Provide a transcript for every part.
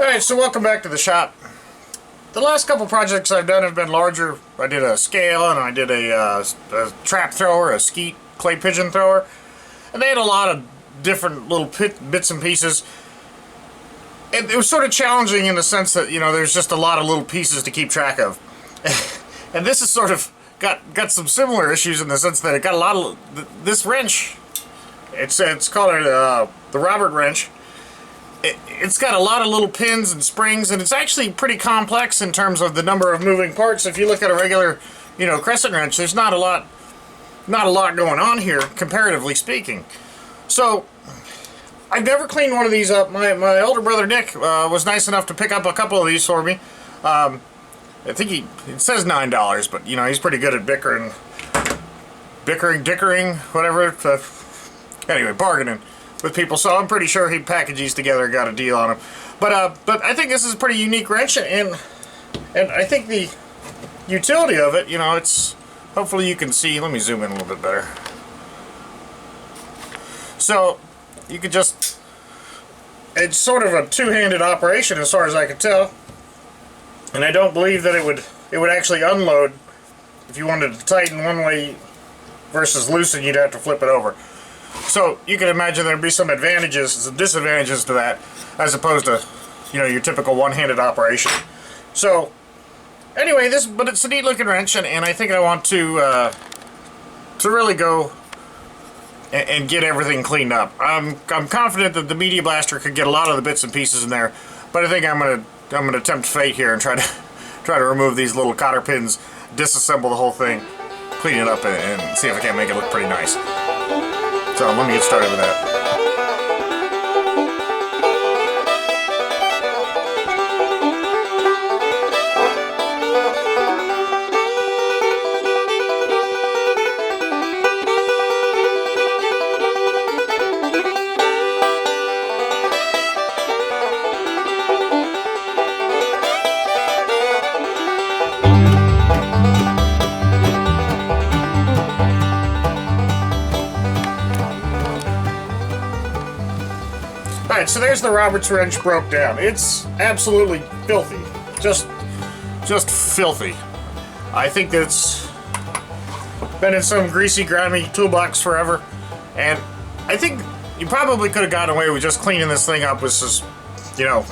Alright, so welcome back to the shop. The last couple projects I've done have been larger. I did a scale and I did a trap thrower, a skeet clay pigeon thrower. And they had a lot of different little bits and pieces. It was sort of challenging in the sense that, you know, there's just a lot of little pieces to keep track of. And this has sort of got some similar issues in the sense that it got a lot of... This wrench, it's called the Robert wrench. It's got a lot of little pins and springs, and it's actually pretty complex in terms of the number of moving parts. If you look at a regular, you know, crescent wrench, there's not a lot going on here, comparatively speaking. So, I've never cleaned one of these up. My older brother Nick was nice enough to pick up a couple of these for me. I think it says $9, but you know, he's pretty good at bickering, whatever. Anyway, bargaining with people, so I'm pretty sure he packaged these together and got a deal on them. But I think this is a pretty unique wrench, and I think the utility of it, you know, it's, hopefully you can see, let me zoom in a little bit better. So, you could just, it's sort of a two-handed operation as far as I can tell, and I don't believe that it would actually unload. If you wanted to tighten one way versus loosen, you'd have to flip it over. So you can imagine there'd be some advantages, some disadvantages to that, as opposed to, you know, your typical one-handed operation. So anyway, but it's a neat looking wrench, and I think I want to really go and get everything cleaned up. I'm confident that the Media Blaster could get a lot of the bits and pieces in there, but I think I'm gonna tempt fate here and try to remove these little cotter pins, disassemble the whole thing, clean it up, and see if I can't make it look pretty nice. So let me get started with that. Alright, so there's the Roberts wrench broke down. It's absolutely filthy. Just filthy. I think that it's been in some greasy, grimy toolbox forever. And I think you probably could have gotten away with just cleaning this thing up with just, you know,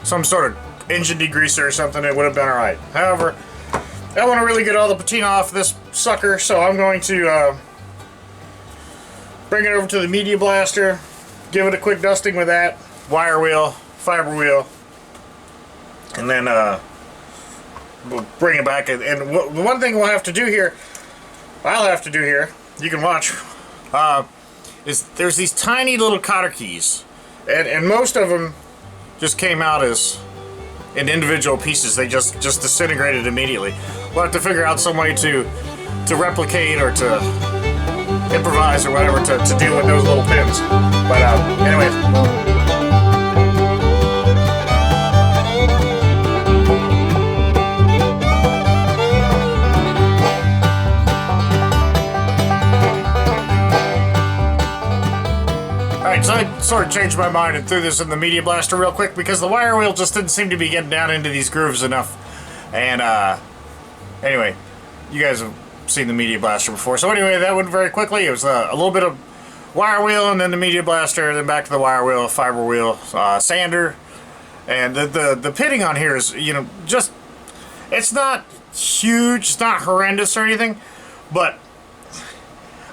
some sort of engine degreaser or something. It would have been alright. However, I want to really get all the patina off this sucker, so I'm going to bring it over to the Media Blaster. Give it a quick dusting with that, wire wheel, fiber wheel, and then we'll bring it back. And the one thing I'll have to do here, you can watch, is there's these tiny little cotter keys, and most of them just came out as in individual pieces. They just disintegrated immediately. We'll have to figure out some way to replicate or to improvise or whatever to deal with those little pins. But anyway. Alright, so I sort of changed my mind and threw this in the Media Blaster real quick because the wire wheel just didn't seem to be getting down into these grooves enough. And anyway, you guys have seen the Media Blaster before. So anyway, that went very quickly. It was a little bit of wire wheel and then the Media Blaster, then back to the wire wheel, fiber wheel, sander. And the pitting on here is, you know, just, it's not huge, it's not horrendous or anything, but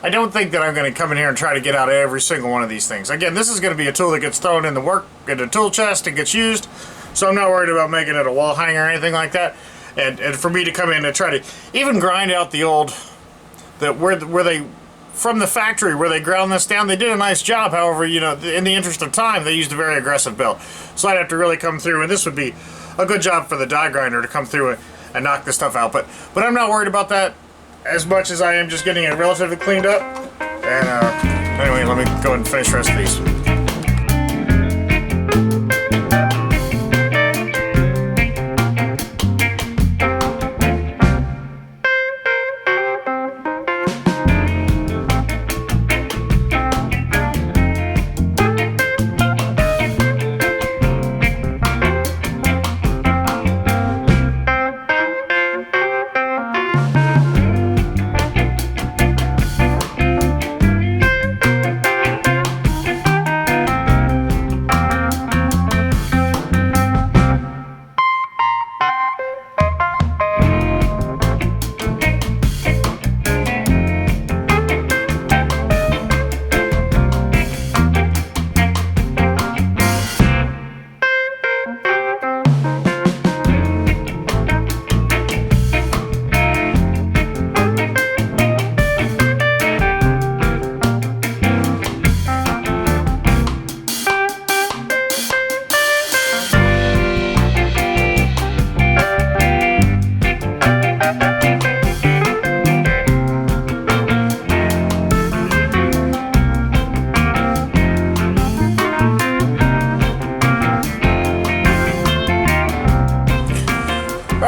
I don't think that I'm going to come in here and try to get out every single one of these things. Again, this is going to be a tool that gets thrown in the tool chest and gets used, so I'm not worried about making it a wall hanger or anything like that. And for me to come in and try to even grind out the old, where they, from the factory where they ground this down, they did a nice job. However, you know, in the interest of time, they used a very aggressive belt. So I'd have to really come through, and this would be a good job for the die grinder to come through and knock this stuff out. But I'm not worried about that as much as I am just getting it relatively cleaned up. And anyway, let me go ahead and finish the rest of these.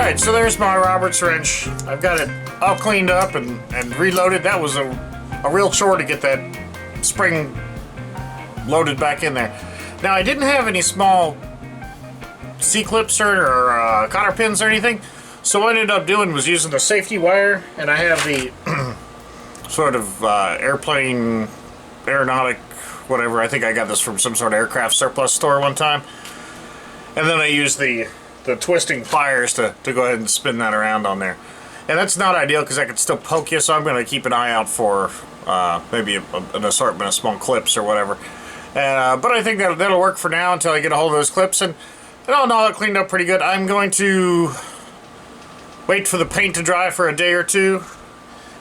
Alright, so there's my Roberts wrench. I've got it all cleaned up and reloaded. That was a real chore to get that spring loaded back in there. Now, I didn't have any small C-clips or cotter pins or anything, so what I ended up doing was using the safety wire, and I have the sort of airplane, aeronautic, whatever. I think I got this from some sort of aircraft surplus store one time. And then I used the twisting pliers to go ahead and spin that around on there. And that's not ideal because I could still poke you, so I'm going to keep an eye out for maybe an assortment of small clips or whatever. But I think that'll work for now until I get a hold of those clips. And all in all, it cleaned up pretty good. I'm going to wait for the paint to dry for a day or two.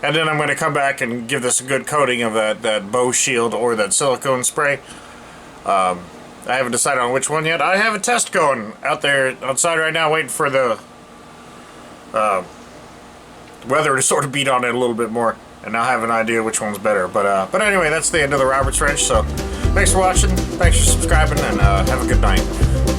And then I'm going to come back and give this a good coating of that Bow Shield or that silicone spray. I haven't decided on which one yet. I have a test going out there outside right now, waiting for the weather to sort of beat on it a little bit more, and I'll have an idea which one's better. But anyway, that's the end of the Roberts wrench. So thanks for watching, thanks for subscribing, and have a good night.